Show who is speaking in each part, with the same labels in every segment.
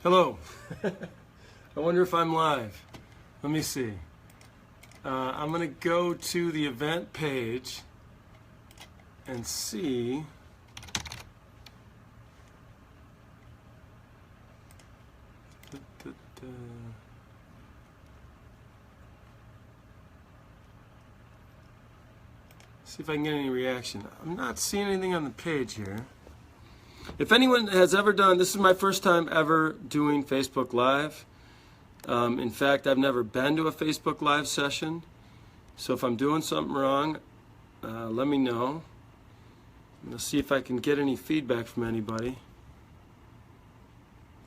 Speaker 1: Hello. I wonder if I'm live. Let me see. I'm going to go to the event page and see. See if I can get any reaction. I'm not seeing anything on the page here. If anyone has ever done, this is my first time ever doing Facebook Live. In fact, I've never been to a Facebook Live session. So if I'm doing something wrong, let me know. I'm going to see if I can get any feedback from anybody.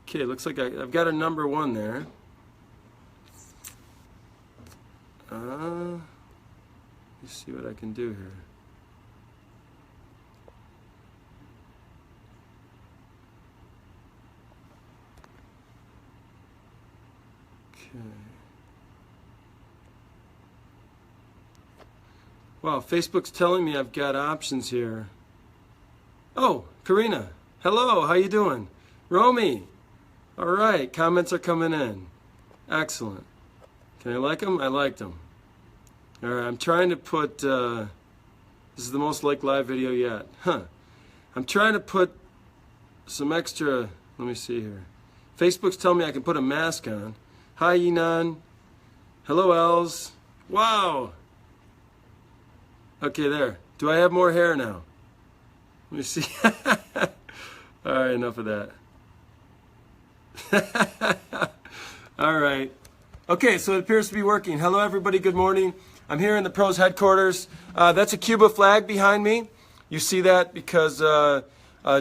Speaker 1: Okay, looks like I've got a number 1 there. Let's see what I can do here. Okay. Wow, Facebook's telling me I've got options here. Oh, Karina. Hello, how you doing? Romy. All right, comments are coming in. Excellent. Can I like them? I liked them. All right, I'm trying to put, this is the most liked live video yet. I'm trying to put some extra, let me see here. Facebook's telling me I can put a mask on. Hi, Yinan. Hello, Els. Wow. Okay, there. Do I have more hair now? Let me see. All right, enough of that. All right. Okay, so it appears to be working. Hello, everybody. Good morning. I'm here in the pros headquarters. That's a Cuba flag behind me. You see that because a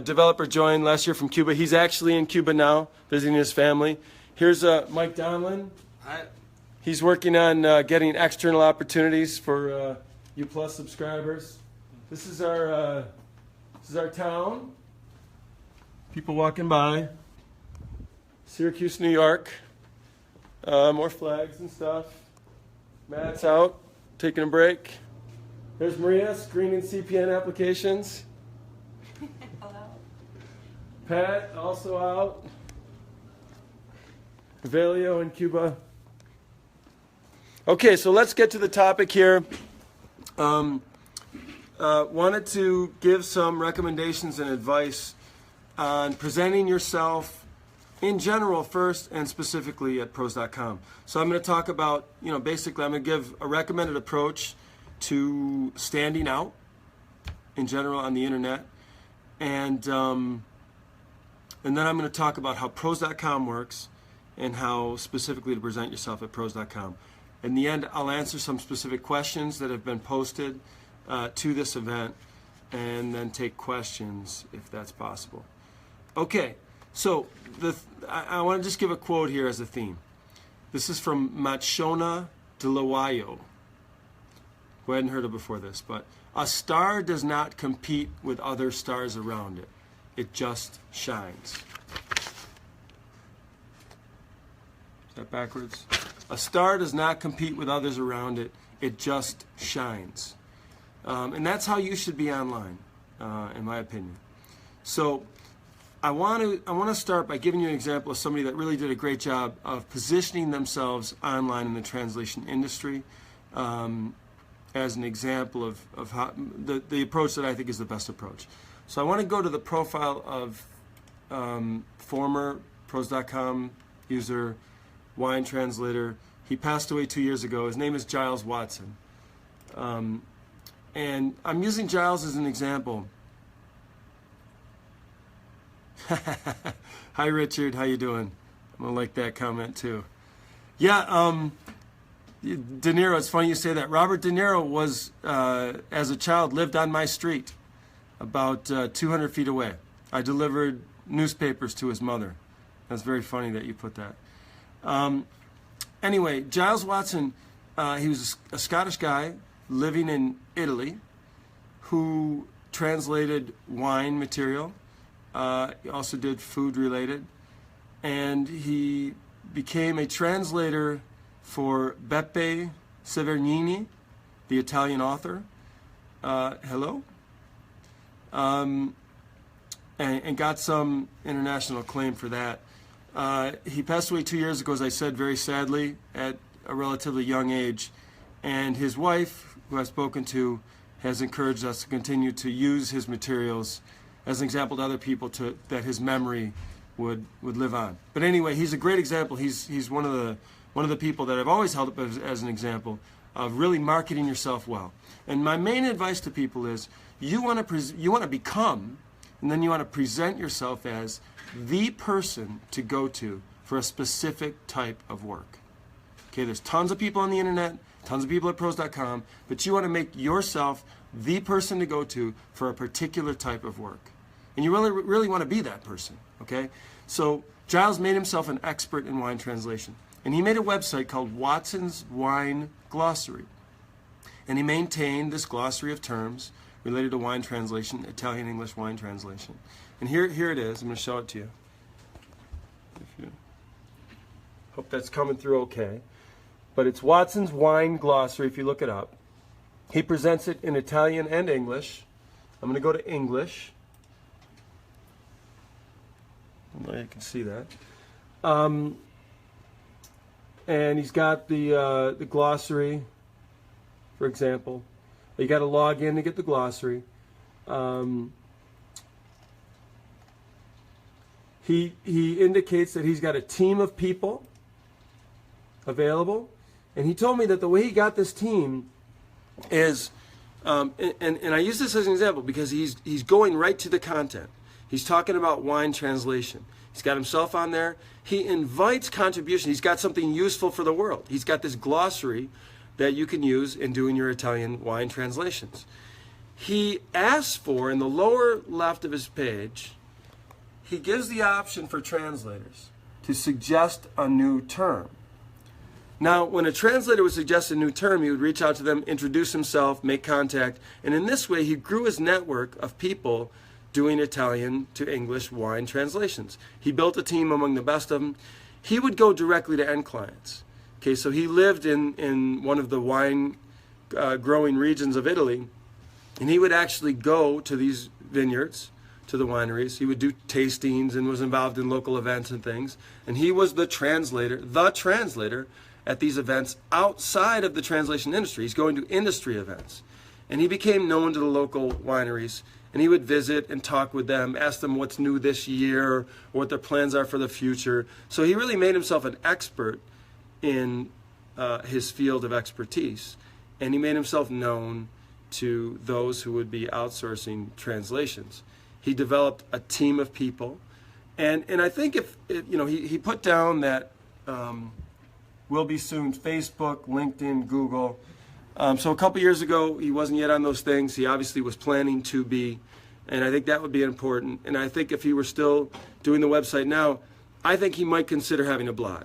Speaker 1: developer joined last year from Cuba. He's actually in Cuba now, visiting his family. Here's Mike Donlin.
Speaker 2: Hi.
Speaker 1: He's working on getting external opportunities for U Plus subscribers. This is our town. People walking by. Syracuse, New York. More flags and stuff. Matt's out, taking a break. There's Maria, screening CPN applications.
Speaker 3: Hello.
Speaker 1: Pat, also out. Velio in Cuba. Okay, so let's get to the topic here. Wanted to give some recommendations and advice on presenting yourself in general first and specifically at pros.com. So I'm going to talk about, basically I'm going to give a recommended approach to standing out in general on the internet. And then I'm going to talk about how pros.com works and how specifically to present yourself at pros.com. In the end, I'll answer some specific questions that have been posted to this event and then take questions if that's possible. Okay, so I want to just give a quote here as a theme. This is from Machona de Lawayo, who I hadn't heard of before this, but a star does not compete with other stars around it. It just shines. Is that backwards? A star does not compete with others around it. It just shines. And that's how you should be online, in my opinion. So I want to start by giving you an example of somebody that really did a great job of positioning themselves online in the translation industry as an example of how the approach that I think is the best approach. So I want to go to the profile of former pros.com user, wine translator. He passed away 2 years ago. His name is Giles Watson. And I'm using Giles as an example. Hi, Richard. How you doing? I'm going to like that comment, too. Yeah, De Niro, it's funny you say that. Robert De Niro was, as a child, lived on my street about 200 feet away. I delivered newspapers to his mother. That's very funny that you put that. Anyway, Giles Watson, he was a Scottish guy living in Italy who translated wine material. He also did food related. And he became a translator for Beppe Severnini, the Italian author. Hello? And got some international acclaim for that. He passed away 2 years ago, as I said, very sadly, at a relatively young age. And his wife, who I've spoken to, has encouraged us to continue to use his materials as an example to other people, that his memory would live on. But anyway, he's a great example. He's one of the people that I've always held up as an example of really marketing yourself well. And my main advice to people is you want to become, and then you want to present yourself as the person to go to for a specific type of work. Okay, there's tons of people on the internet, tons of people at pros.com, but you want to make yourself the person to go to for a particular type of work. And you really want to be that person, okay? So Giles made himself an expert in wine translation. And he made a website called Watson's Wine Glossary. And he maintained this glossary of terms related to wine translation, Italian English wine translation. And here it is. I'm going to show it to you. Hope that's coming through okay. But it's Watson's Wine Glossary if you look it up. He presents it in Italian and English. I'm going to go to English. I know you can see that. And he's got the glossary, for example. You got to log in to get the glossary. He indicates that he's got a team of people available, and he told me that the way he got this team is, and I use this as an example because he's going right to the content. He's talking about wine translation. He's got himself on there. He invites contribution. He's got something useful for the world. He's got this glossary that you can use in doing your Italian wine translations. He asks for, in the lower left of his page, he gives the option for translators to suggest a new term. Now, when a translator would suggest a new term, he would reach out to them, introduce himself, make contact, and in this way he grew his network of people doing Italian to English wine translations. He built a team among the best of them. He would go directly to end clients. Okay, so he lived in one of the wine growing regions of Italy, and he would actually go to these vineyards, to the wineries. He would do tastings and was involved in local events and things. And he was the translator at these events outside of the translation industry. He's going to industry events. And he became known to the local wineries. And he would visit and talk with them, ask them what's new this year, or what their plans are for the future. So he really made himself an expert in his field of expertise. And he made himself known to those who would be outsourcing translations. He developed a team of people. And I think he put down that will be soon Facebook, LinkedIn, Google. So a couple years ago, he wasn't yet on those things. He obviously was planning to be, and I think that would be important. And I think if he were still doing the website now, I think he might consider having a blog.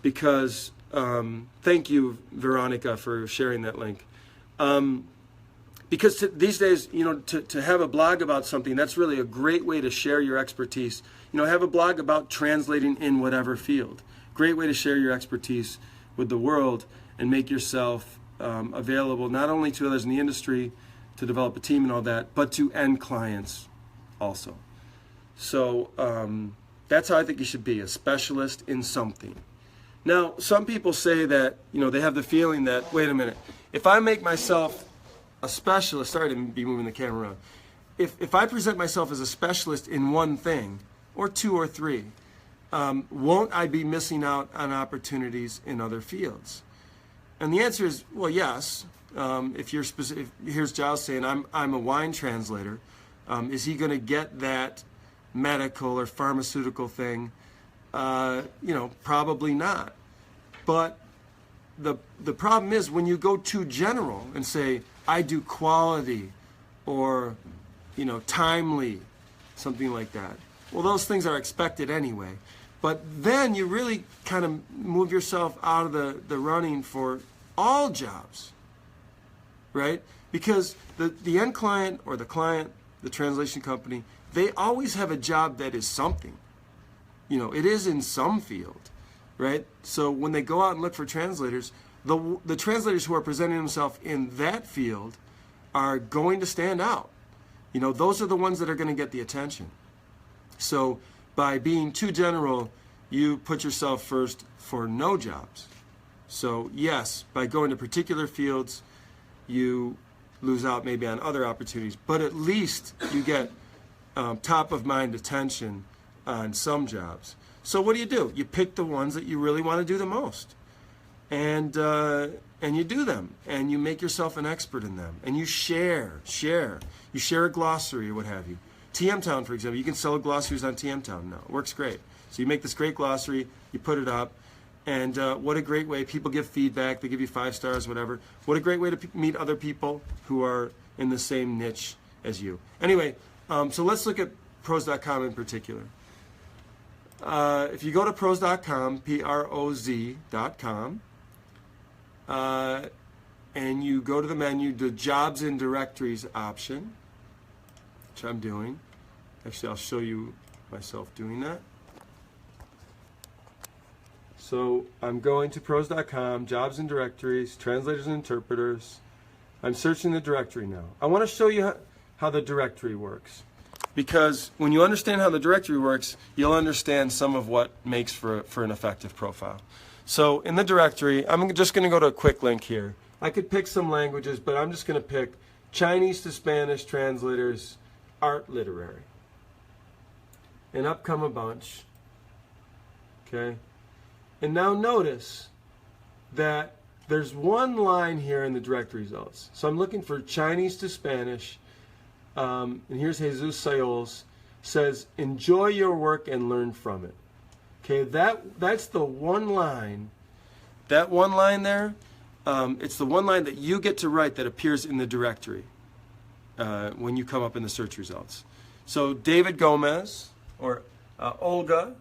Speaker 1: Because, thank you, Veronica, for sharing that link. Because these days, to have a blog about something, that's really a great way to share your expertise. Have a blog about translating in whatever field. Great way to share your expertise with the world and make yourself available not only to others in the industry to develop a team and all that, but to end clients also. So that's how I think you should be, a specialist in something. Now, some people say that, they have the feeling that, wait a minute, if I make myself a specialist, sorry to be moving the camera around, if I present myself as a specialist in one thing, or two or three, won't I be missing out on opportunities in other fields? And the answer is, well, yes. If you're specific, here's Giles saying, I'm a wine translator. Is he going to get that medical or pharmaceutical thing? Probably not. But the problem is when you go too general and say, I do quality or, timely, something like that. Well, those things are expected anyway. But then you really kind of move yourself out of the running for all jobs, right? Because the end client or the client, the translation company, they always have a job that is something. It is in some field, right? So when they go out and look for translators, the translators who are presenting themselves in that field are going to stand out. Those are the ones that are going to get the attention. So by being too general, you put yourself first for no jobs. So yes, by going to particular fields, you lose out maybe on other opportunities, but at least you get top of mind attention on some jobs. So what do? You pick the ones that you really want to do the most, and you do them, and you make yourself an expert in them, and you share. You share a glossary or what have you. TM Town, for example, you can sell glossaries on TM Town now. It works great. So you make this great glossary, you put it up, and what a great way. People give feedback, they give you 5 stars, whatever. What a great way to meet other people who are in the same niche as you. Anyway, so let's look at pros.com in particular. If you go to pros.com, P-R-O-Z.com, and you go to the menu, the Jobs and Directories option, which I'm doing. Actually, I'll show you myself doing that. So I'm going to pros.com, Jobs and Directories, Translators and Interpreters. I'm searching the directory now. I want to show you how the directory works. Because when you understand how the directory works, you'll understand some of what makes for an effective profile. So in the directory, I'm just going to go to a quick link here. I could pick some languages, but I'm just going to pick Chinese to Spanish translators, art literary. And up come a bunch. Okay? And now notice that there's one line here in the direct results. So I'm looking for Chinese to Spanish. And here's Jesus Sayol's, says, enjoy your work and learn from it. Okay, that's the one line. That one line there, it's the one line that you get to write that appears in the directory when you come up in the search results. So David Gomez, or Olga,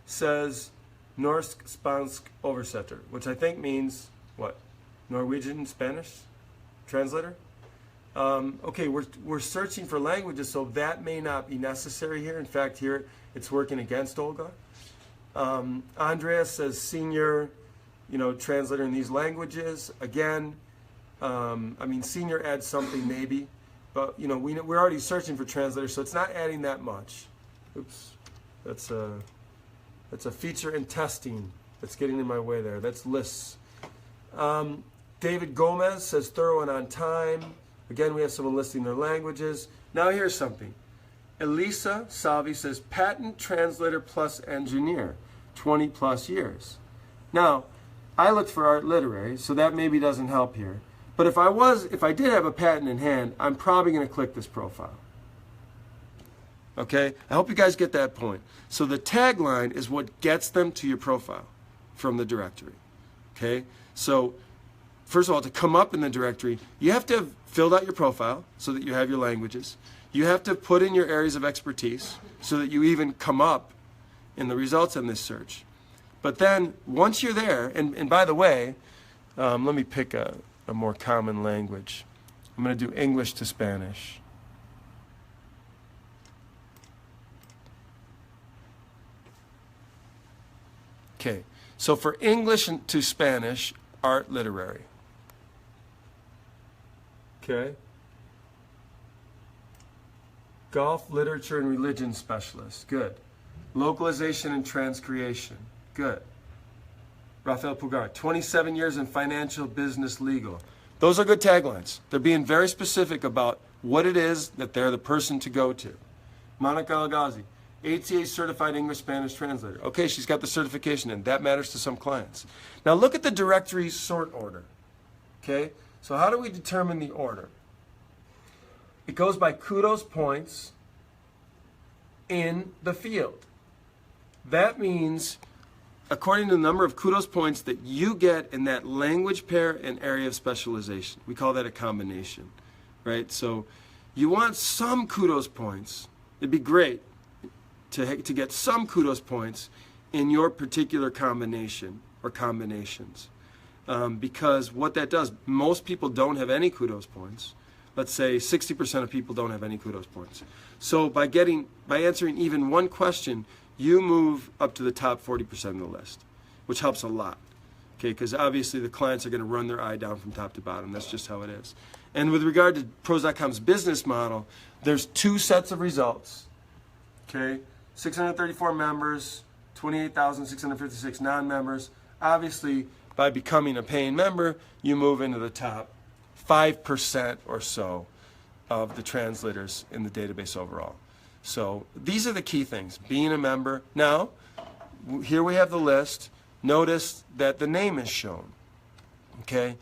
Speaker 1: says Norsk Spansk Oversetter, which I think means, what? Norwegian Spanish translator? Okay, we're searching for languages, so that may not be necessary here. In fact, here it's working against Olga. Andreas says senior, translator in these languages. Again, I mean, senior adds something maybe, but we're already searching for translators, so it's not adding that much. Oops, that's a feature in testing that's getting in my way there. That's lists. David Gomez says thorough and on time. Again, we have someone listing their languages. Now here's something. Elisa Salvi says patent translator plus engineer, 20 plus years. Now, I looked for art literary, so that maybe doesn't help here. But if I did have a patent in hand, I'm probably going to click this profile. Okay? I hope you guys get that point. So the tagline is what gets them to your profile from the directory. Okay? So first of all, to come up in the directory, you have to have filled out your profile so that you have your languages. You have to put in your areas of expertise so that you even come up in the results in this search. But then once you're there, and by the way, let me pick a more common language. I'm going to do English to Spanish. Okay, so for English to Spanish, art literary. Okay. Golf, literature, and religion specialist. Good. Localization and transcreation. Good. Rafael Pugar, 27 years in financial, business, legal. Those are good taglines. They're being very specific about what it is that they're the person to go to. Monica Algazi, ATA certified English Spanish translator. Okay, she's got the certification in. That matters to some clients. Now look at the directory sort order. Okay, so how do we determine the order? It goes by kudos points in the field. That means according to the number of kudos points that you get in that language pair and area of specialization. We call that a combination, right? So you want some kudos points. It'd be great to get some kudos points in your particular combination or combinations. Because what that does, most people don't have any kudos points. Let's say 60% of people don't have any kudos points. So by answering even one question, you move up to the top 40% of the list, which helps a lot. Okay, because obviously the clients are going to run their eye down from top to bottom. That's just how it is. And with regard to Pros.com's business model, there's 2 sets of results. Okay, 634 members, 28,656 non-members. Obviously, by becoming a paying member, you move into the top 5% or so of the translators in the database overall. So these are the key things. Being a member. Now, here we have the list. Notice that the name is shown. Okay?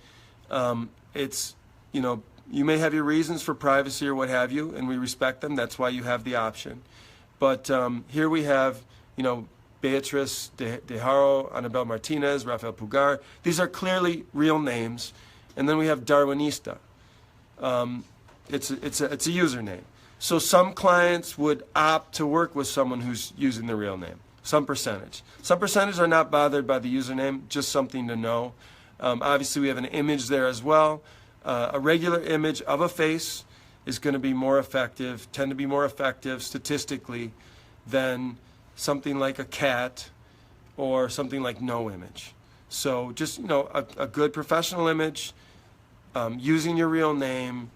Speaker 1: It's, you may have your reasons for privacy or what have you, and we respect them. That's why you have the option. But here we have, Beatriz de Haro, Anabel Martinez, Rafael Pugar. These are clearly real names. And then we have Darwinista. It's a username. So some clients would opt to work with someone who's using the real name. Some percentage. Some percentage are not bothered by the username, just something to know. Obviously, we have an image there as well. A regular image of a face is going to be more effective, tend to be more effective statistically than something like a cat or something like no image. So just, a good professional image, using your real name,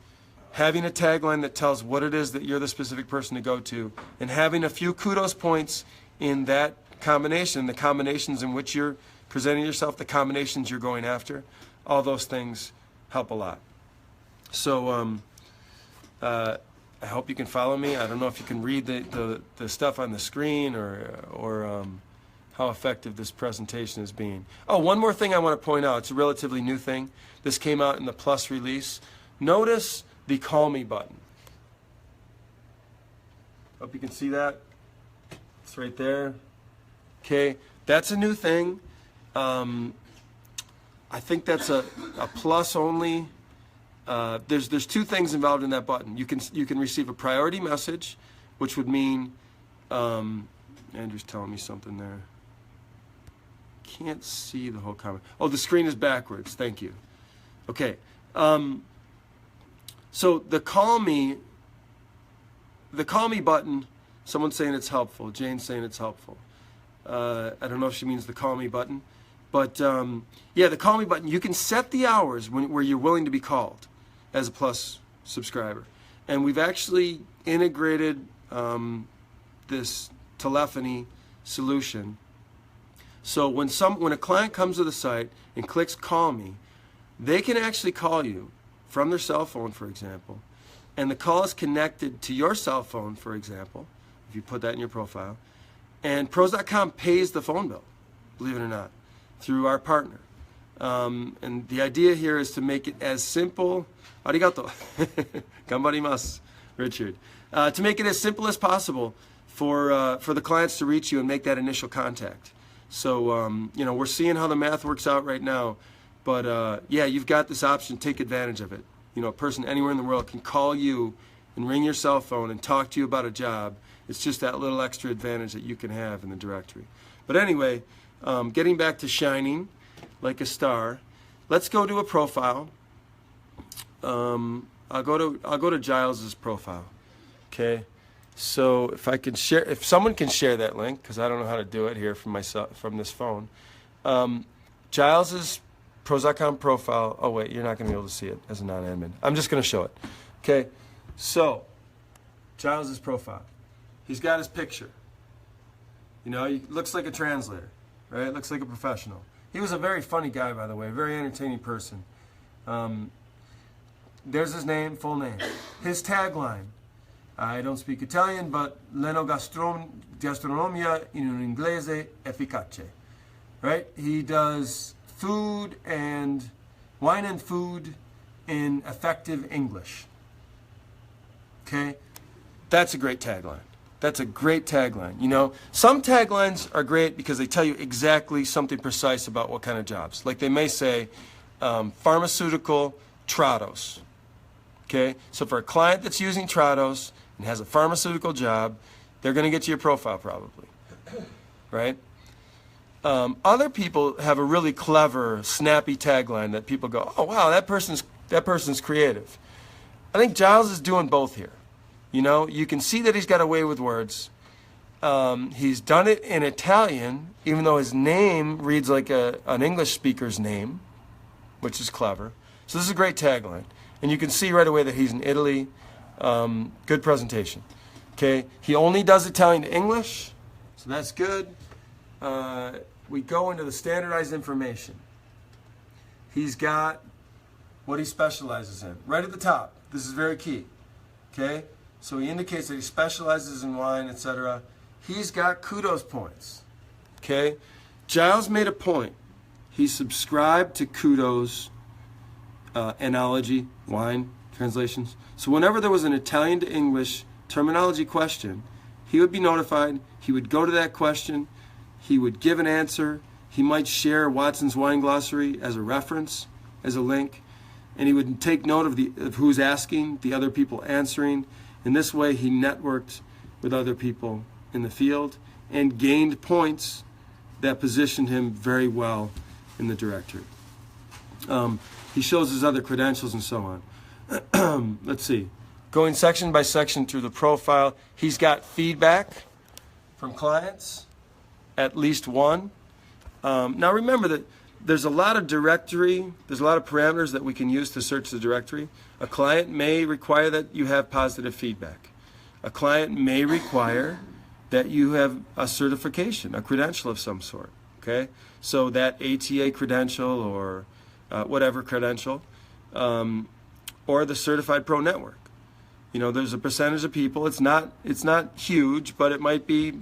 Speaker 1: having a tagline that tells what it is that you're the specific person to go to, and having a few kudos points in that combination, the combinations in which you're presenting yourself, the combinations you're going after, all those things help a lot. So I hope you can follow me. I don't know if you can read the stuff on the screen or how effective this presentation is being. Oh, one more thing I want to point out. It's a relatively new thing. This came out in the Plus release. Notice the Call Me button. Hope you can see that. It's right there. Okay, that's a new thing. I think that's a Plus only. There's two things involved in that button. You can receive a priority message, which would mean Andrew's telling me something there. Can't see the whole comment. Oh, the screen is backwards. Thank you. Okay. So the call me button. Someone's saying it's helpful. Jane's saying it's helpful. I don't know if she means the call me button, but yeah, the call me button. You can set the hours where you're willing to be called as a Plus subscriber, and we've actually integrated this telephony solution. So when a client comes to the site and clicks call me, they can actually call you from their cell phone, for example, and the call is connected to your cell phone, for example, if you put that in your profile, and pros.com pays the phone bill, believe it or not, through our partner. And the idea here is to make it as simple, arigato, gambarimasu, Richard, to make it as simple as possible for the clients to reach you and make that initial contact. So, we're seeing how the math works out right now, but yeah, you've got this option, take advantage of it. A person anywhere in the world can call you and ring your cell phone and talk to you about a job. It's just that little extra advantage that you can have in the directory. But anyway, getting back to shining like a star, let's go to a profile. I'll go to Giles's profile. Okay, so if someone can share that link, because I don't know how to do it here from this phone. Giles's pros.com profile. Oh wait, you're not going to be able to see it as a non-admin. I'm just going to show it. Okay, so Giles's profile. He's got his picture. He looks like a translator, right? Looks like a professional. He was a very funny guy, by the way, a very entertaining person. There's his name, full name. His tagline, I don't speak Italian, but l'enogastronomia in un inglese efficace. Right? He does wine and food in effective English. Okay? That's a great tagline. That's a great tagline. Some taglines are great because they tell you exactly something precise about what kind of jobs. Like they may say, pharmaceutical Trados. Okay? So for a client that's using Trados and has a pharmaceutical job, they're going to get to your profile probably. Right? Other people have a really clever, snappy tagline that people go, oh wow, that person's creative. I think Giles is doing both here. You can see that he's got a way with words. He's done it in Italian, even though his name reads like an English speaker's name, which is clever. So this is a great tagline. And you can see right away that he's in Italy. Good presentation. Okay, he only does Italian to English, so that's good. we go into the standardized information. He's got what he specializes in. Right at the top, this is very key. Okay? So he indicates that he specializes in wine, etc. He's got kudos points. Okay? Giles made a point. He subscribed to kudos analogy, wine translations. So whenever there was an Italian to English terminology question, he would be notified. He would go to that question. He would give an answer. He might share Watson's Wine Glossary as a reference, as a link. And he would take note of who's asking, the other people answering. In this way, he networked with other people in the field and gained points that positioned him very well in the directory. He shows his other credentials and so on. Let's see. Going section by section through the profile, he's got feedback from clients, at least one. Now remember that there's a lot of parameters that we can use to search the directory. A client may require that you have positive feedback. A client may require that you have a certification, a credential of some sort. Okay? So that ATA credential or whatever credential, or the Certified Pro Network. You know, there's a percentage of people, it's not huge, but it might be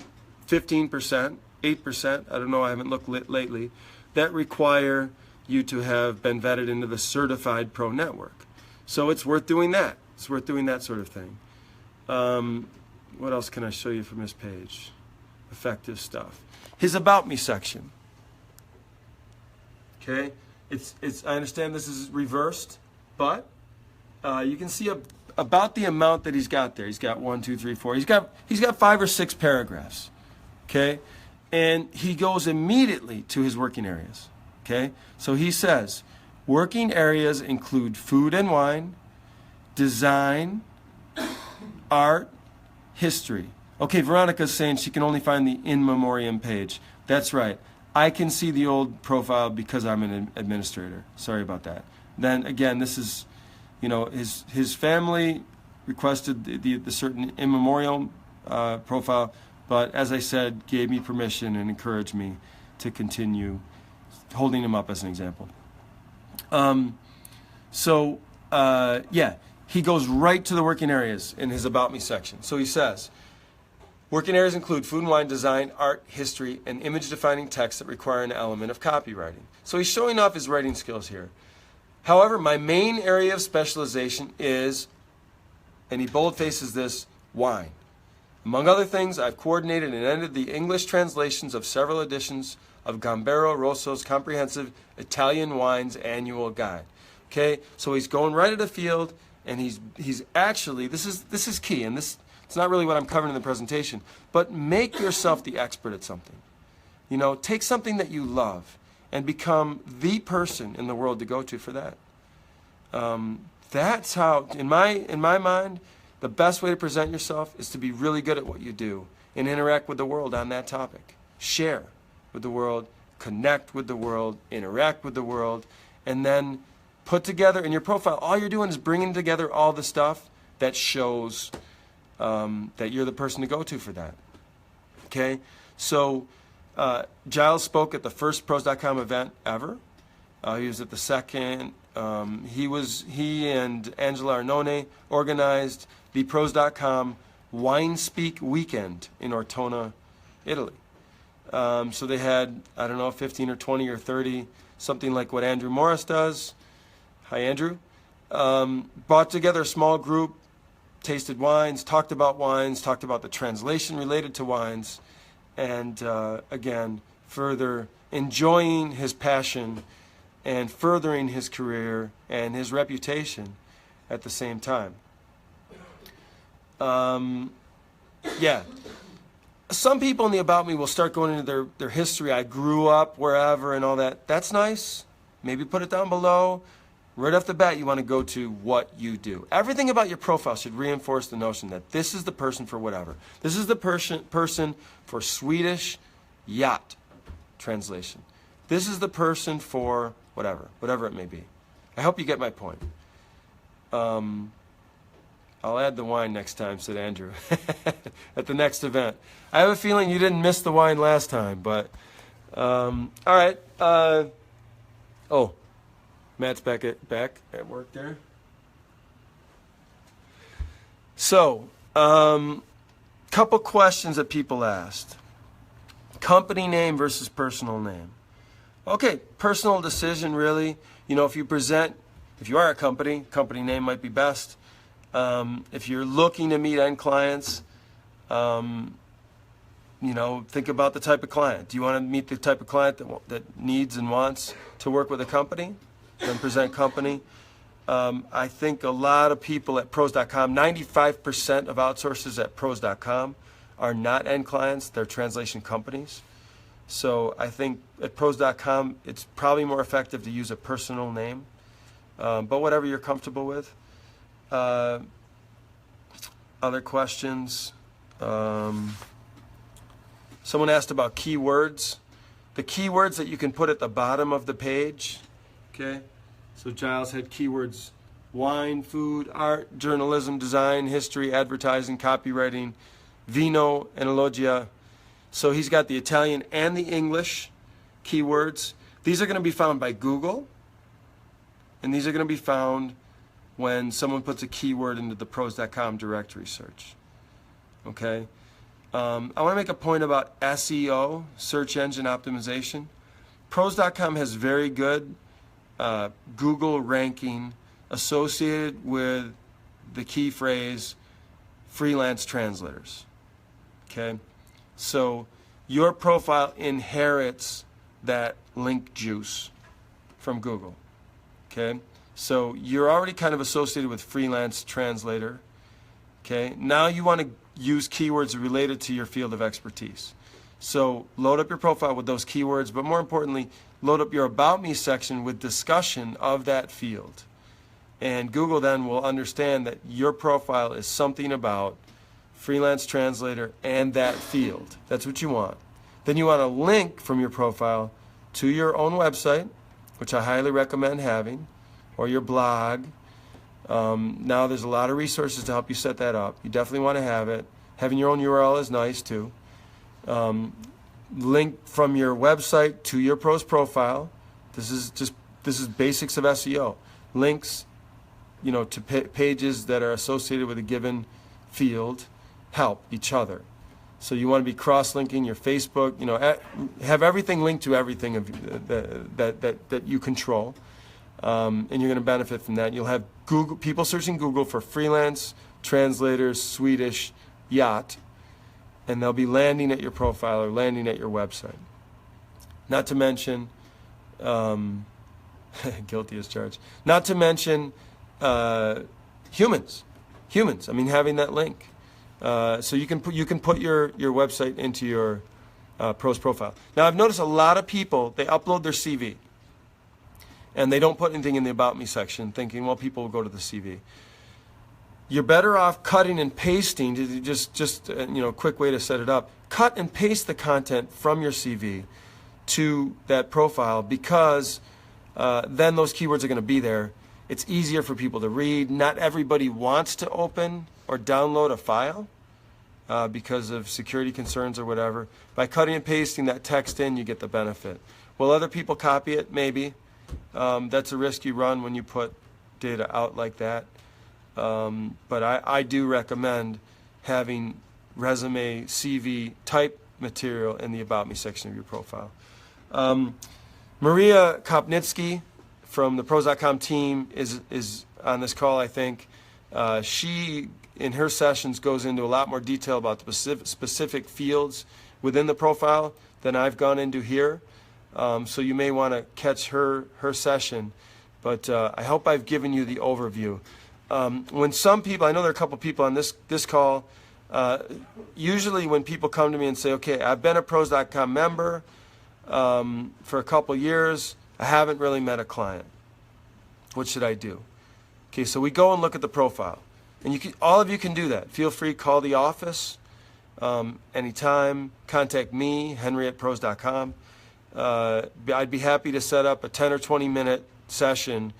Speaker 1: 15%, 8%, I don't know, I haven't looked lately, that require you to have been vetted into the Certified Pro Network. So it's worth doing that. It's worth doing that sort of thing. What else can I show you from this page? Effective stuff. His About Me section. Okay? I understand this is reversed, but you can see about the amount that he's got there. He's got 1, 2, 3, 4. He's got 5 or 6 paragraphs. Okay? And he goes immediately to his working areas. Okay? So he says, working areas include food and wine, design, art, history. Okay, Veronica's saying she can only find the in memoriam page. That's right. I can see the old profile because I'm an administrator. Sorry about that. Then again, this is, you know, his family requested the certain in memoriam profile, but as I said, gave me permission and encouraged me to continue holding him up as an example. He goes right to the working areas in his About Me section. So he says, working areas include food and wine, design, art, history, and image-defining texts that require an element of copywriting. So he's showing off his writing skills here. However, my main area of specialization is, and he bold-faces this, wine. Among other things, I've coordinated and edited the English translations of several editions of Gambero Rosso's comprehensive Italian Wines Annual Guide. Okay, so he's going right at the field, and he's actually, this is key, and it's not really what I'm covering in the presentation, but make yourself the expert at something. You know, take something that you love and become the person in the world to go to for that. That's how, in my mind, the best way to present yourself is to be really good at what you do and interact with the world on that topic. Share with the world, connect with the world, interact with the world, and then put together in your profile, all you're doing is bringing together all the stuff that shows that you're the person to go to for that. Okay? So Giles spoke at the first pros.com event ever. He was at the second. He and Angela Arnone organized the pros.com Wine Speak Weekend in Ortona, Italy. So they had, I don't know, 15 or 20 or 30, something like what Andrew Morris does. Hi, Andrew. Brought together a small group, tasted wines, talked about the translation related to wines, and again, further enjoying his passion and furthering his career and his reputation at the same time. Some people in the About Me will start going into their history. I grew up wherever and all that. That's nice. Maybe put it down below. Right off the bat, you want to go to what you do. Everything about your profile should reinforce the notion that this is the person for whatever. This is the person for Swedish yacht translation. This is the person for whatever it may be. I hope you get my point. I'll add the wine next time, said Andrew, at the next event. I have a feeling you didn't miss the wine last time, but all right. Oh, Matt's back at work there. So, couple questions that people asked. Company name versus personal name. Okay, personal decision really. You know, if you are a company name might be best. If you're looking to meet end clients, you know, think about the type of client. Do you want to meet the type of client that needs and wants to work with a company? Then present company. I think a lot of people at pros.com, 95% of outsourcers at pros.com are not end clients, they're translation companies. So I think at pros.com, it's probably more effective to use a personal name, but whatever you're comfortable with. Other questions? Someone asked about keywords. The keywords that you can put at the bottom of the page, okay? So Giles had keywords: wine, food, art, journalism, design, history, advertising, copywriting, vino, enologia. So he's got the Italian and the English keywords. These are going to be found by Google, and these are going to be found when someone puts a keyword into the pros.com directory search. Okay? I want to make a point about SEO, search engine optimization. Pros.com has very good Google ranking associated with the key phrase freelance translators. Okay? So your profile inherits that link juice from Google. Okay? So you're already kind of associated with freelance translator. Okay? Now you want to use keywords related to your field of expertise. So load up your profile with those keywords, but more importantly, load up your About Me section with discussion of that field. And Google then will understand that your profile is something about freelance translator and that field. That's what you want. Then you want a link from your profile to your own website, which I highly recommend having, or your blog. Now there's a lot of resources to help you set that up. You definitely want to have it. Having your own URL is nice too. Link from your website to your pros profile. This is basics of SEO. Links, you know, to pages that are associated with a given field help each other. So you want to be cross-linking your Facebook. You know, have everything linked to everything that you control. And you're going to benefit from that. You'll have Google people searching Google for freelance translators, Swedish, yacht, and they'll be landing at your profile or landing at your website. Not to mention, guilty as charged. Not to mention humans. I mean, having that link, so you can put your website into your pros profile. Now, I've noticed a lot of people, they upload their CV. And they don't put anything in the About Me section, thinking, well, people will go to the CV. You're better off cutting and pasting, to just you know, quick way to set it up. Cut and paste the content from your CV to that profile, because then those keywords are going to be there. It's easier for people to read. Not everybody wants to open or download a file because of security concerns or whatever. By cutting and pasting that text in, you get the benefit. Will other people copy it? Maybe. That's a risk you run when you put data out like that. But I do recommend having resume, CV type material in the About Me section of your profile. Maria Kopnitsky from the pros.com team is on this call, I think. She, in her sessions, goes into a lot more detail about the specific fields within the profile than I've gone into here. So you may want to catch her session, but I hope I've given you the overview. When some people, I know there are a couple people on this call, usually when people come to me and say, okay, I've been a pros.com member for a couple years, I haven't really met a client. What should I do? Okay, so we go and look at the profile. And all of you can do that. Feel free, call the office anytime. Contact me, Henry at pros.com. I'd be happy to set up a 10 or 20 minute session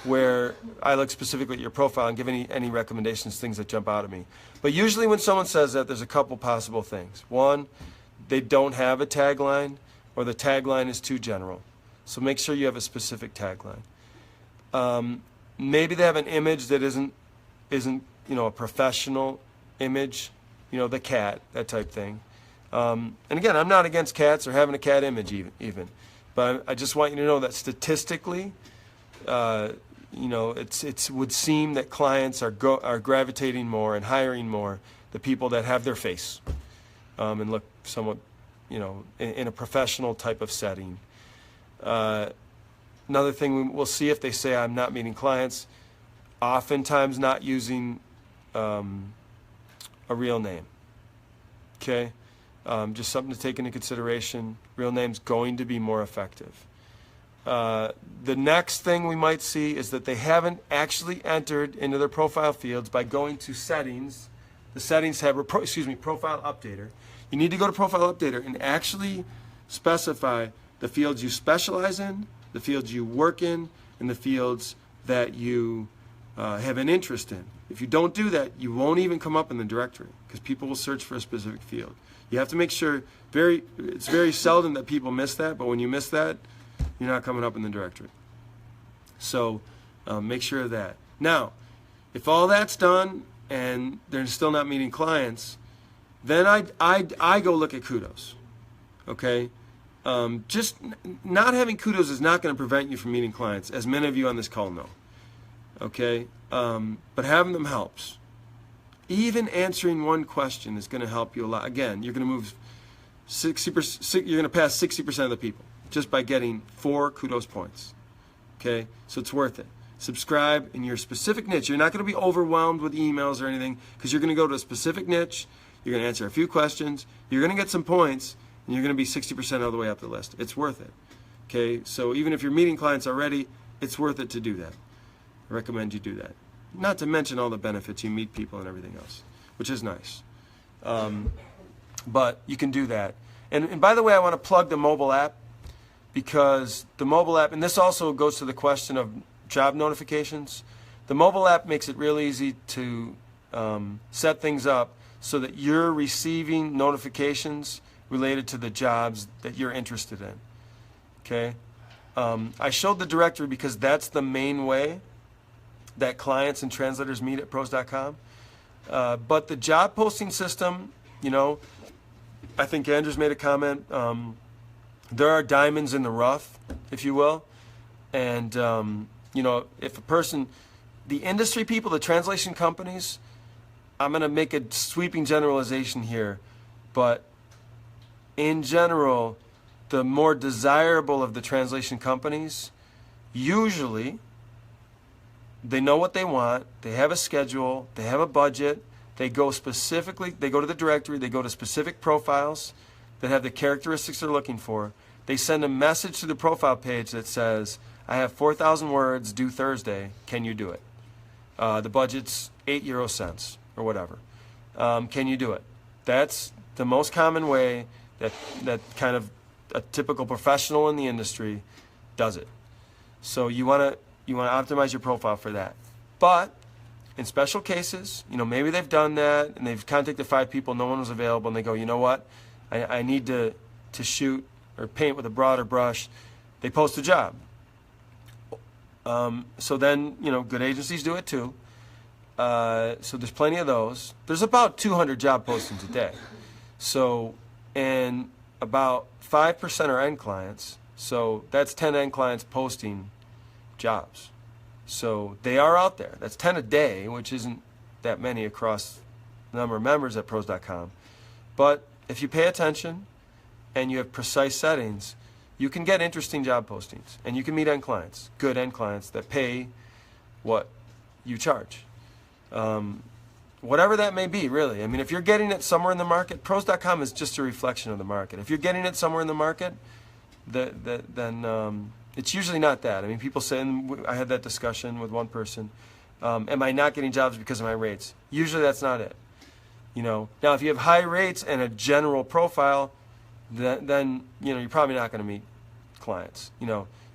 Speaker 1: where I look specifically at your profile and give any recommendations, things that jump out at me. But usually when someone says that, there's a couple possible things. One, they don't have a tagline, or the tagline is too general. So make sure you have a specific tagline. Maybe they have an image that isn't a professional image, the cat, that type thing. And again, I'm not against cats or having a cat image even, but I just want you to know that statistically, it would seem that clients are gravitating more and hiring more the people that have their face and look somewhat, in a professional type of setting. Another thing we'll see if they say I'm not meeting clients, oftentimes not using a real name. Okay, just something to take into consideration. Real name's going to be more effective. The next thing we might see is that they haven't actually entered into their profile fields by going to settings. The settings tab, profile updater. You need to go to profile updater and actually specify the fields you specialize in, the fields you work in, and the fields that you have an interest in. If you don't do that, you won't even come up in the directory because people will search for a specific field. You have to make sure, it's very seldom that people miss that, but when you miss that, you're not coming up in the directory. So make sure of that. Now, if all that's done and they're still not meeting clients, then I go look at kudos. Okay? Just not having kudos is not going to prevent you from meeting clients, as many of you on this call know. Okay? But having them helps. Even answering one question is going to help you a lot. Again, you're going to move 60%, you're going to pass 60% of the people just by getting 4 kudos points. Okay? So it's worth it. Subscribe in your specific niche. You're not going to be overwhelmed with emails or anything because you're going to go to a specific niche. You're going to answer a few questions. You're going to get some points, and you're going to be 60% of the way up the list. It's worth it. Okay? So even if you're meeting clients already, it's worth it to do that. I recommend you do that. Not to mention all the benefits. You meet people and everything else, which is nice. But you can do that. And by the way, I want to plug the mobile app because the mobile app, and this also goes to the question of job notifications. The mobile app makes it real easy to set things up so that you're receiving notifications related to the jobs that you're interested in. Okay? I showed the directory because that's the main way that clients and translators meet at pros.com. But the job posting system, I think Andrew's made a comment. There are diamonds in the rough, if you will. And, if a person, the industry people, the translation companies, I'm going to make a sweeping generalization here, but in general, the more desirable of the translation companies, usually they know what they want, they have a schedule, they have a budget, they go to the directory, they go to specific profiles that have the characteristics they're looking for. They send a message to the profile page that says, I have 4,000 words due Thursday, can you do it? The budget's 8 euro cents or whatever. Can you do it? That's the most common way that kind of a typical professional in the industry does it. So you want to optimize your profile for that. But in special cases, maybe they've done that and they've contacted 5 people, no one was available, and they go, you know what? I need to shoot or paint with a broader brush. They post a job. So then, good agencies do it too. So there's plenty of those. There's about 200 job postings a day. So, and about 5% are end clients. So that's 10 end clients posting jobs. So they are out there. That's 10 a day, which isn't that many across the number of members at pros.com. But if you pay attention and you have precise settings, you can get interesting job postings and you can meet end clients, good end clients that pay what you charge. Whatever that may be, really. I mean, if you're getting it somewhere in the market, pros.com is just a reflection of the market. If you're getting it somewhere in the market, then it's usually not that. I mean, people say, and I had that discussion with one person, am I not getting jobs because of my rates? Usually that's not it. Now, if you have high rates and a general profile, then you're probably not going to meet clients. You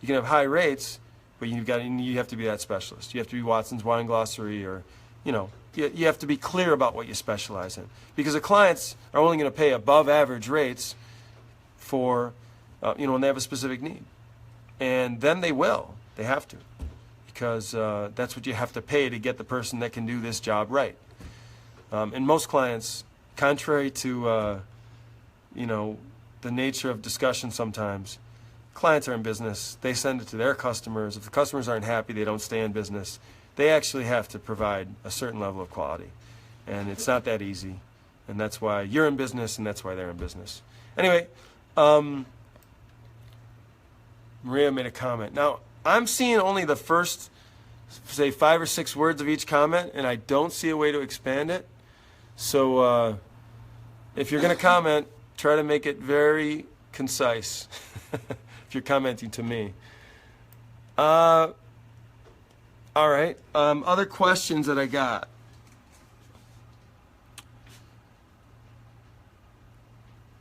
Speaker 1: can have high rates but you have to be that specialist. You have to be Watson's Wine Glossary, or you have to be clear about what you specialize in, because the clients are only going to pay above average rates for when they have a specific need, and then they have to, because that's what you have to pay to get the person that can do this job right. And most clients, contrary to the nature of discussion sometimes, clients are in business. They send it to their customers. If the customers aren't happy, they don't stay in business. They actually have to provide a certain level of quality. And it's not that easy. And that's why you're in business, and that's why they're in business. Anyway, Maria made a comment. Now, I'm seeing only the first, say, 5 or 6 words of each comment, and I don't see a way to expand it. So if you're going to comment, try to make it very concise if you're commenting to me. All right. Other questions that I got.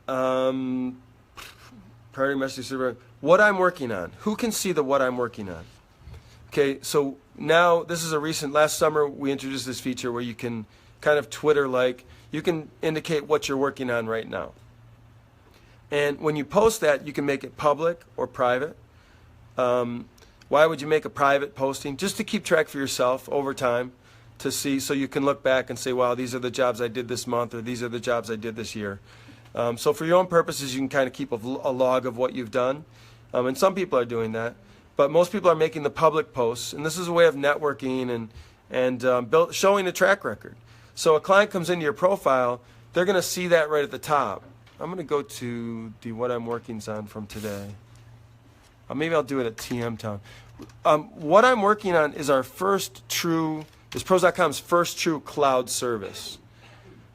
Speaker 1: Priority message server. What I'm working on. Who can see the what I'm working on? Okay, so now this is a recent, last summer we introduced this feature where you can kind of Twitter-like, you can indicate what you're working on right now. And when you post that, you can make it public or private. Why would you make a private posting? Just to keep track for yourself over time, to see, so you can look back and say, wow, these are the jobs I did this month, or these are the jobs I did this year. So for your own purposes, you can kind of keep a log of what you've done. And some people are doing that. But most people are making the public posts. And this is a way of networking and showing a track record. So a client comes into your profile, they're going to see that right at the top. I'm going to go to the what I'm working on from today. Maybe I'll do it at TM Town. What I'm working on is is Pros.com's first true cloud service.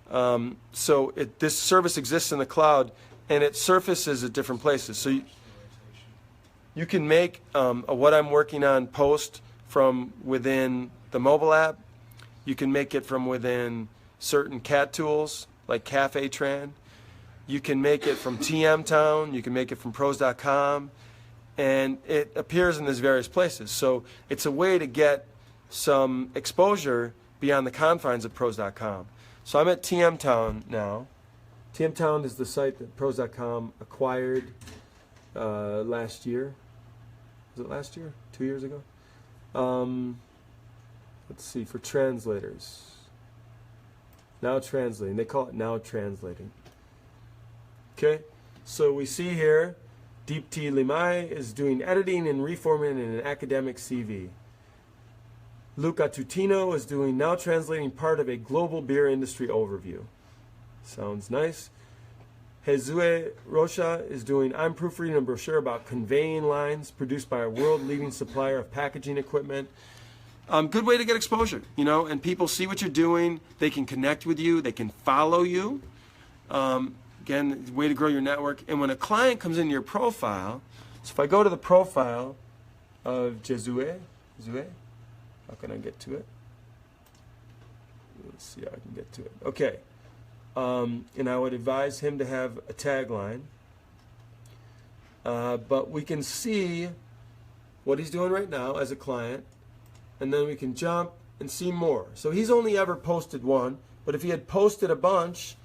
Speaker 1: So this service exists in the cloud, and it surfaces at different places. So you can make a what I'm working on post from within the mobile app. You can make it from within certain CAT tools like Cafe Tran. You can make it from TM Town. You can make it from Pros.com. And it appears in these various places. So it's a way to get some exposure beyond the confines of Pros.com. So I'm at TM Town now. TM Town is the site that Pros.com acquired last year. Was it last year? 2 years ago? Let's see, for translators. Now translating. They call it now translating. Okay, so we see here, Deepti Limai is doing editing and reformatting in an academic CV. Luca Tutino is doing now translating part of a global beer industry overview. Sounds nice. Jezue Rocha is doing I'm proofreading a brochure about conveying lines produced by a world-leading supplier of packaging equipment. Good way to get exposure, and people see what you're doing. They can connect with you. They can follow you. Again, way to grow your network. And when a client comes into your profile, so if I go to the profile of Jezue, how can I get to it? Let's see how I can get to it. Okay. And I would advise him to have a tagline. But we can see what he's doing right now as a client. And then we can jump and see more. So he's only ever posted one. But if he had posted a bunch,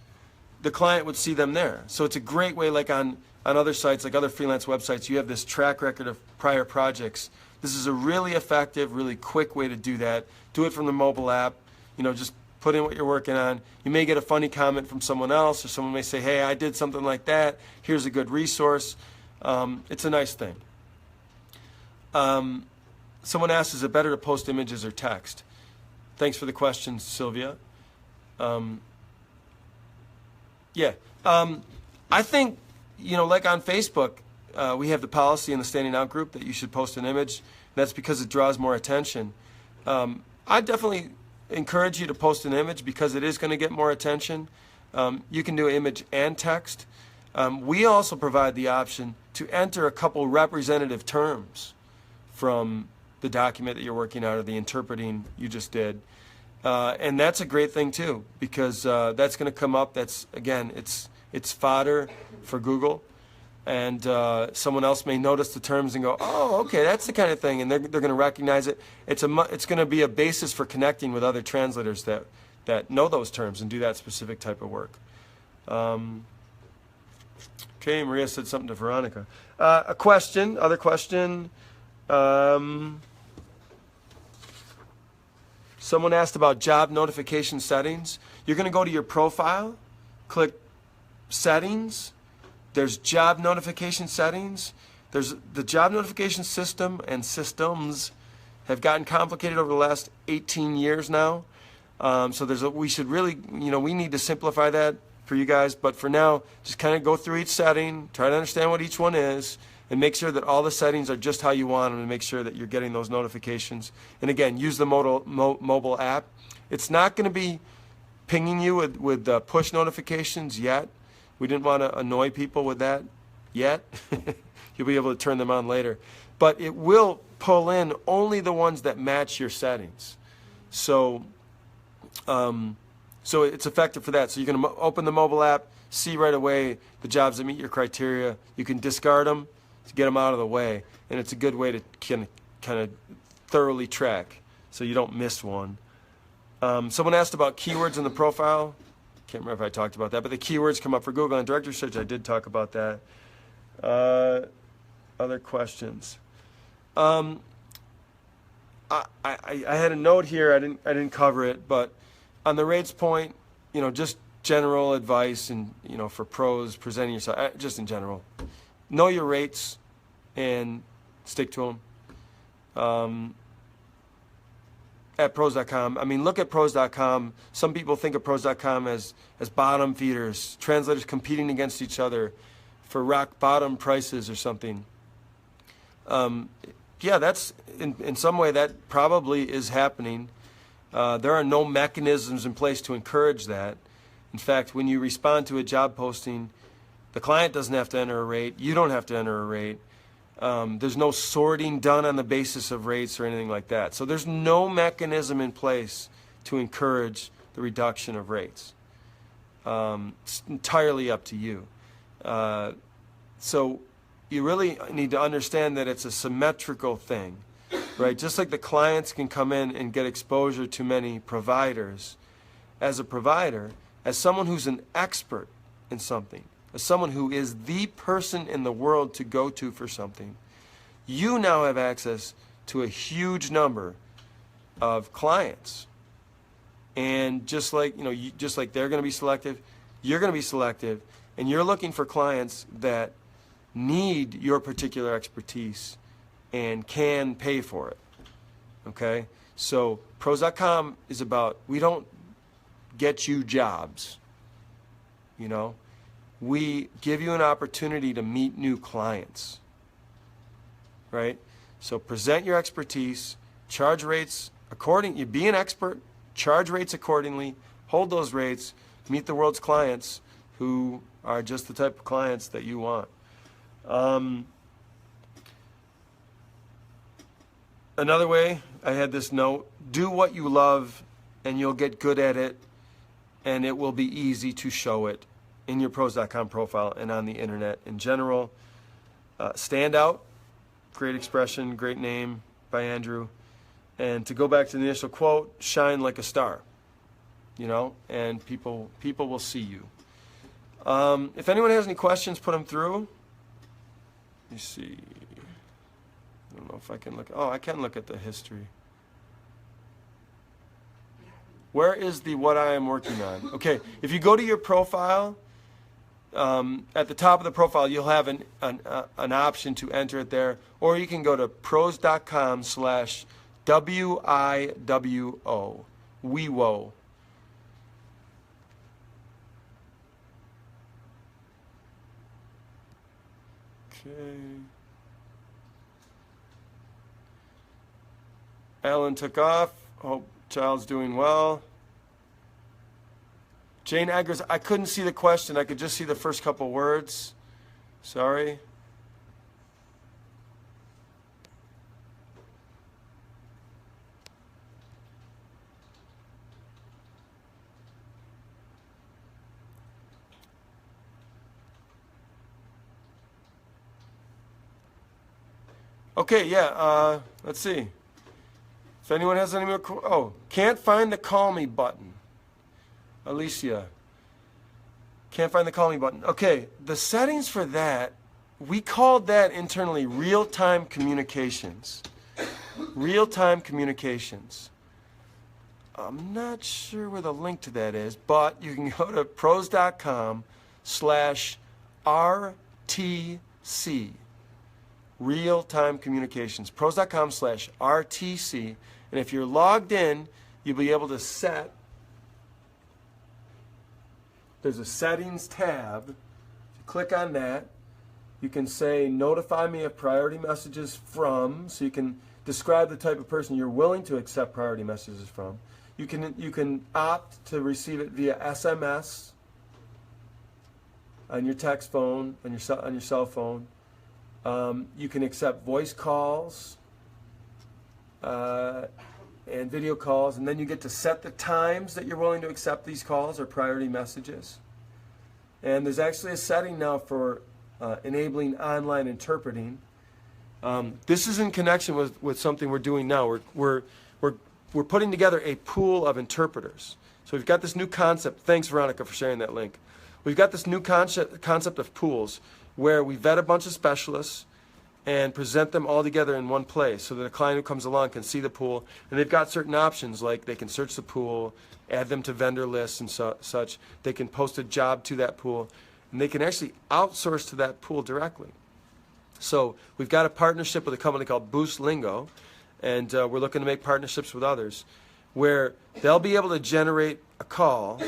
Speaker 1: the client would see them there. So it's a great way, like on other sites, like other freelance websites, you have this track record of prior projects. This is a really effective, really quick way to do that. Do it from the mobile app. Just put in what you're working on. You may get a funny comment from someone else, or someone may say, hey, I did something like that. Here's a good resource. It's a nice thing. Someone asked, is it better to post images or text? Thanks for the question, Sylvia. Yeah. I think, like on Facebook, we have the policy in the Standing Out group that you should post an image. That's because it draws more attention. I definitely encourage you to post an image because it is going to get more attention. You can do image and text. We also provide the option to enter a couple representative terms from the document that you're working on or the interpreting you just did. And that's a great thing too, because that's going to come up. That's, again, it's fodder for Google. and someone else may notice the terms and go, oh, okay, that's the kind of thing, and they're going to recognize it. It's going to be a basis for connecting with other translators that know those terms and do that specific type of work. Okay, Maria said something to Veronica. Other question. Someone asked about job notification settings. You're going to go to your profile, click settings. There's job notification settings. There's the job notification system and systems have gotten complicated over the last 18 years now. So we should really, we need to simplify that for you guys. But for now, just kind of go through each setting, try to understand what each one is, and make sure that all the settings are just how you want them, and make sure that you're getting those notifications. And again, use the mobile app. It's not going to be pinging you with push notifications yet. We didn't want to annoy people with that yet. You'll be able to turn them on later. But it will pull in only the ones that match your settings. So it's effective for that. So you're going to open the mobile app, see right away the jobs that meet your criteria. You can discard them to get them out of the way. And it's a good way to kind of thoroughly track so you don't miss one. Someone asked about keywords in the profile. Can't remember if I talked about that, but the keywords come up for Google and directory search. I did talk about that. Other questions. I had a note here. I didn't cover it, but on the rates point, just general advice and for pros presenting yourself, just in general, know your rates and stick to them. At pros.com. I mean, look at pros.com. Some people think of pros.com as bottom feeders, translators competing against each other for rock bottom prices or something. Yeah, that's in some way that probably is happening. There are no mechanisms in place to encourage that. In fact, when you respond to a job posting, the client doesn't have to enter a rate. You don't have to enter a rate. There's no sorting done on the basis of rates or anything like that. So there's no mechanism in place to encourage the reduction of rates. It's entirely up to you. So you really need to understand that it's a symmetrical thing, right? Just like the clients can come in and get exposure to many providers, as a provider, as someone who's an expert in something, as someone who is the person in the world to go to for something, you now have access to a huge number of clients. And just like, just like they're going to be selective, you're going to be selective, and you're looking for clients that need your particular expertise and can pay for it. Okay? So pros.com is about, we don't get you jobs, we give you an opportunity to meet new clients, right? So present your expertise, charge rates you be an expert, charge rates accordingly, hold those rates, meet the world's clients who are just the type of clients that you want. Another way, I had this note, do what you love and you'll get good at it, and it will be easy to show it in your pros.com profile and on the internet in general. Stand out, great expression, great name by Andrew. And to go back to the initial quote, shine like a star, and people will see you. If anyone has any questions, put them through. Let me see. I don't know if I can look. Oh, I can look at the history. Where is the what I am working on? Okay, if you go to your profile, at the top of the profile, you'll have an option to enter it there, or you can go to pros.com/WIWO, WIWO. Okay. Alan took off. Hope child's doing well. Jane Eggers, I couldn't see the question. I could just see the first couple words. Sorry. Okay, yeah, let's see. If anyone has any more, can't find the call me button. Alicia, can't find the call me button. Okay, the settings for that, we called that internally real-time communications. Real-time communications. I'm not sure where the link to that is, but you can go to pros.com/RTC. Real-time communications. Pros.com/RTC. And if you're logged in, you'll be able to set, there's a settings tab. If you click on that, you can say notify me of priority messages from, so you can describe the type of person you're willing to accept priority messages from. You can opt to receive it via SMS on your text phone, on your cell phone. You can accept voice calls and video calls, and then you get to set the times that you're willing to accept these calls or priority messages. And there's actually a setting now for enabling online interpreting. This is in connection with something we're doing now. We're putting together a pool of interpreters. So we've got this new concept. Thanks, Veronica, for sharing that link. We've got this new concept of pools where we vet a bunch of specialists and present them all together in one place so that a client who comes along can see the pool. And they've got certain options, like they can search the pool, add them to vendor lists and such. They can post a job to that pool, and they can actually outsource to that pool directly. So we've got a partnership with a company called Boost Lingo, and we're looking to make partnerships with others where they'll be able to generate a call,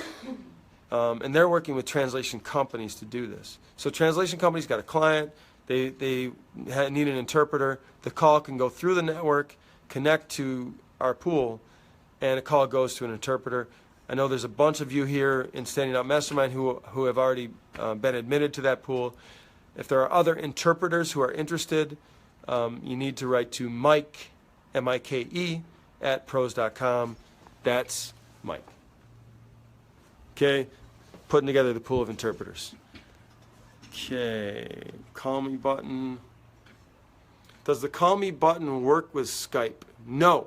Speaker 1: and they're working with translation companies to do this. So translation companies got a client, they need an interpreter. The call can go through the network, connect to our pool, and a call goes to an interpreter. I know there's a bunch of you here in Standing Out Mastermind who have already been admitted to that pool. If there are other interpreters who are interested, you need to write to Mike, M-I-K-E, at pros.com. That's Mike. Okay, putting together the pool of interpreters. Okay, call me button. Does the call me button work with Skype? No,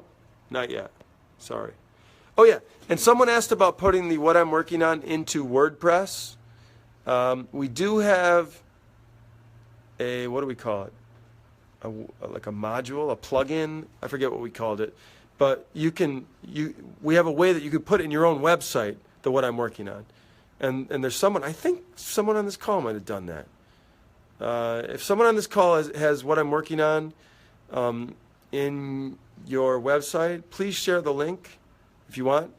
Speaker 1: not yet. Sorry. Oh yeah, and someone asked about putting the what I'm working on into WordPress. We do have a, what do we call it? Like a module, a plugin. I forget what we called it, but we have a way that you can put in your own website the what I'm working on, and there's someone, I think someone on this call might have done that. If someone on this call has what I'm working on in your website, please share the link if you want,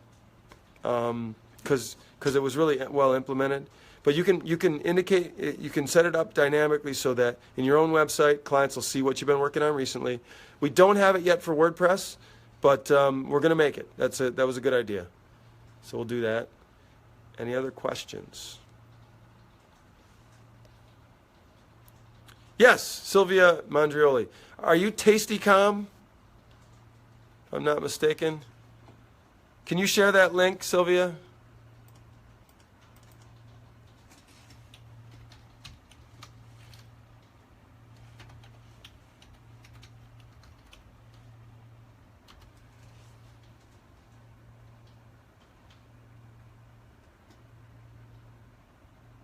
Speaker 1: because it was really well implemented. But you can indicate, you can set it up dynamically so that in your own website, clients will see what you've been working on recently. We don't have it yet for WordPress, but we're going to make it. That was a good idea. So we'll do that. Any other questions? Yes, Sylvia Mondrioli. Are you Tastycom? If I'm not mistaken. Can you share that link, Sylvia?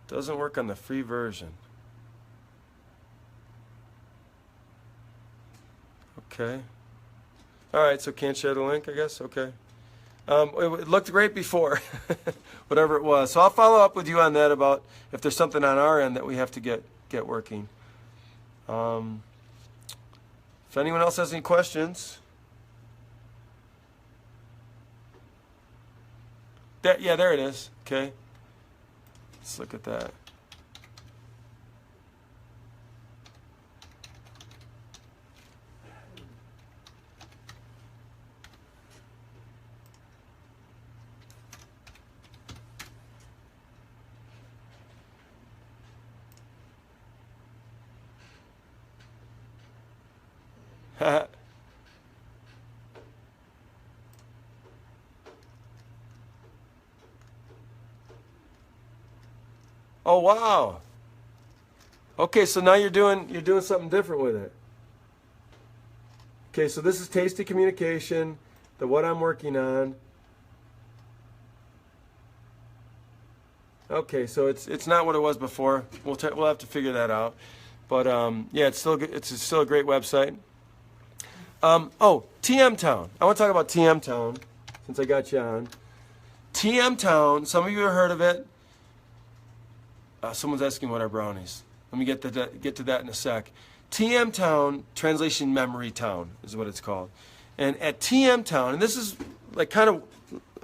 Speaker 1: Doesn't work on the free version. Okay. All right, so can't share the link, I guess? Okay. It looked great before, whatever it was. So I'll follow up with you on that about if there's something on our end that we have to get working. If anyone else has any questions. Yeah, there it is. Okay. Let's look at that. Oh wow. Okay, so now you're doing something different with it. Okay, so this is Tasty Communication, what I'm working on. Okay, so it's not what it was before. We'll have to figure that out. But yeah, it's still a great website. TM Town. I want to talk about TM Town since I got you on. TM Town. Some of you have heard of it. Someone's asking what are brownies. Let me get to that in a sec. TM Town, Translation Memory Town, is what it's called. And at TM Town, and this is like kind of,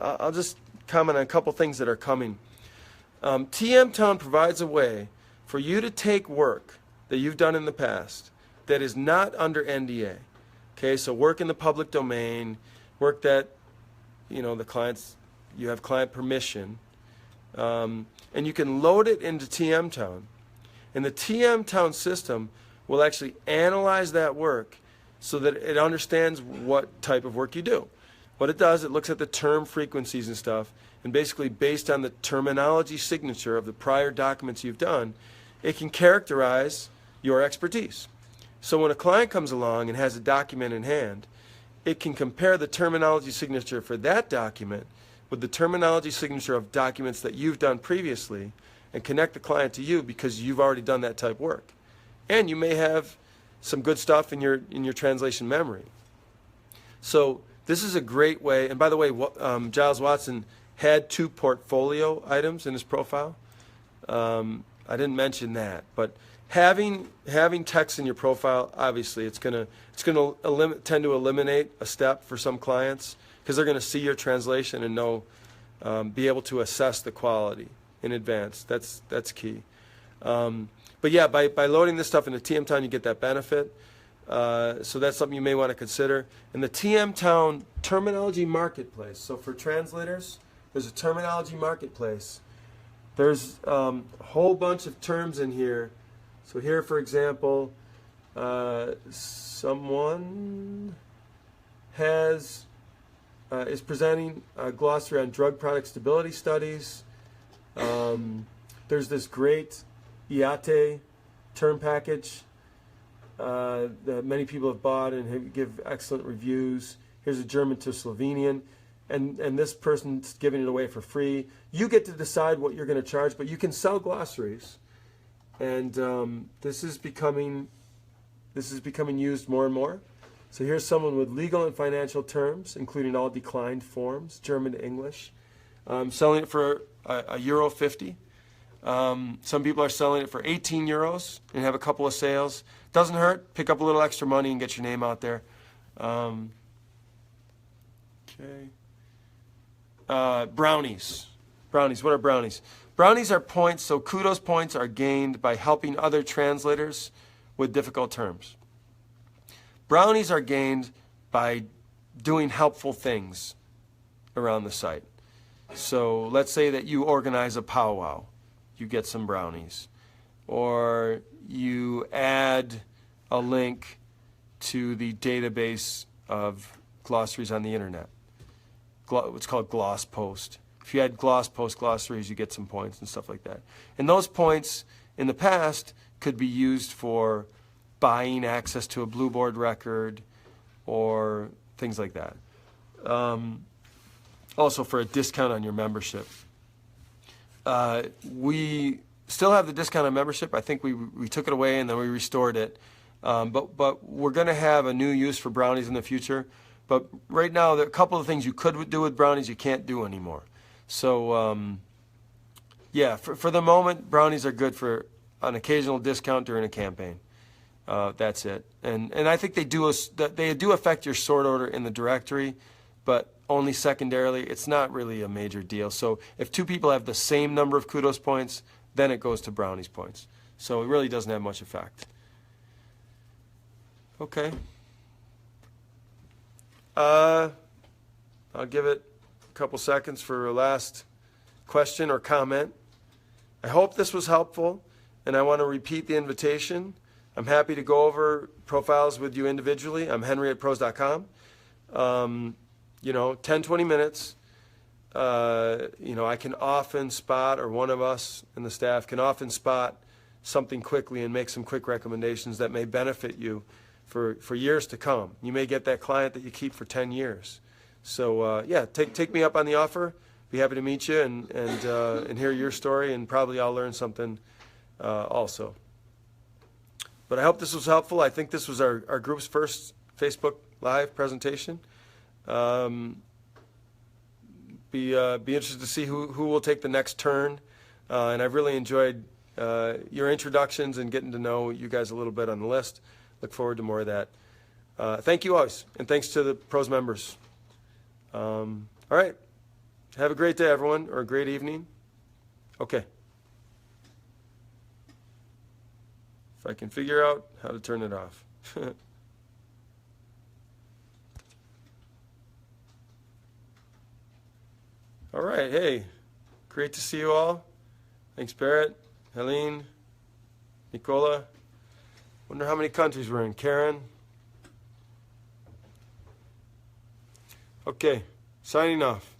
Speaker 1: I'll just comment on a couple things that are coming. TM Town provides a way for you to take work that you've done in the past that is not under NDA. Okay, so work in the public domain, work that, the clients, you have client permission, and you can load it into TM Town. And the TM Town system will actually analyze that work so that it understands what type of work you do. What it does, it looks at the term frequencies and stuff, and basically based on the terminology signature of the prior documents you've done, it can characterize your expertise. So when a client comes along and has a document in hand, it can compare the terminology signature for that document with the terminology signature of documents that you've done previously and connect the client to you because you've already done that type of work. And you may have some good stuff in your translation memory. So this is a great way, and by the way, Giles Watson had 2 portfolio items in his profile. I didn't mention that, but having text in your profile, obviously, it's gonna tend to eliminate a step for some clients because they're gonna see your translation and know, be able to assess the quality in advance. That's key. But yeah, by loading this stuff into TM Town, you get that benefit. So that's something you may want to consider. And the TM Town Terminology Marketplace. So for translators, there's a terminology marketplace. There's a whole bunch of terms in here. So here, for example, someone is presenting a glossary on drug product stability studies. There's this great IATE term package that many people have bought and give excellent reviews. Here's a German to Slovenian. And this person's giving it away for free. You get to decide what you're going to charge, but you can sell glossaries. And this is becoming used more and more. So here's someone with legal and financial terms, including all declined forms, German to English. Selling it for €1.50. Some people are selling it for €18 and have a couple of sales. Doesn't hurt. Pick up a little extra money and get your name out there. Okay. Brownies. Brownies. What are brownies? Brownies are points, so kudos points are gained by helping other translators with difficult terms. Brownies are gained by doing helpful things around the site. So let's say that you organize a powwow. You get some brownies. Or you add a link to the database of glossaries on the internet. It's called Gloss Post. If you add Gloss Post glossaries, you get some points and stuff like that. And those points in the past could be used for buying access to a Blue Board record or things like that. Also for a discount on your membership. We still have the discount on membership. I think we took it away and then we restored it. But we're going to have a new use for brownies in the future. But right now, there are a couple of things you could do with brownies you can't do anymore. So, yeah, for the moment, brownies are good for an occasional discount during a campaign. That's it. And I think they do affect your sort order in the directory, but only secondarily. It's not really a major deal. So if 2 people have the same number of kudos points, then it goes to brownies points. So it really doesn't have much effect. Okay. I'll give it a couple seconds for a last question or comment. I hope this was helpful, and I want to repeat the invitation. I'm happy to go over profiles with you individually. I'm henry@pros.com. 10, 20 minutes. I can often spot, or one of us in the staff can often spot something quickly and make some quick recommendations that may benefit you for years to come. You may get that client that you keep for 10 years. So yeah, take me up on the offer. Be happy to meet you and hear your story, and probably I'll learn something also. But I hope this was helpful. I think this was our group's first Facebook Live presentation. Be interested to see who will take the next turn. And I've really enjoyed your introductions and getting to know you guys a little bit on the list. Look forward to more of that. Thank you always, and thanks to the pros members. All right. Have a great day, everyone, or a great evening. Okay. If I can figure out how to turn it off. All right. Hey, great to see you all. Thanks, Barrett, Helene, Nicola. Wonder how many countries we're in. Karen. Okay, signing off.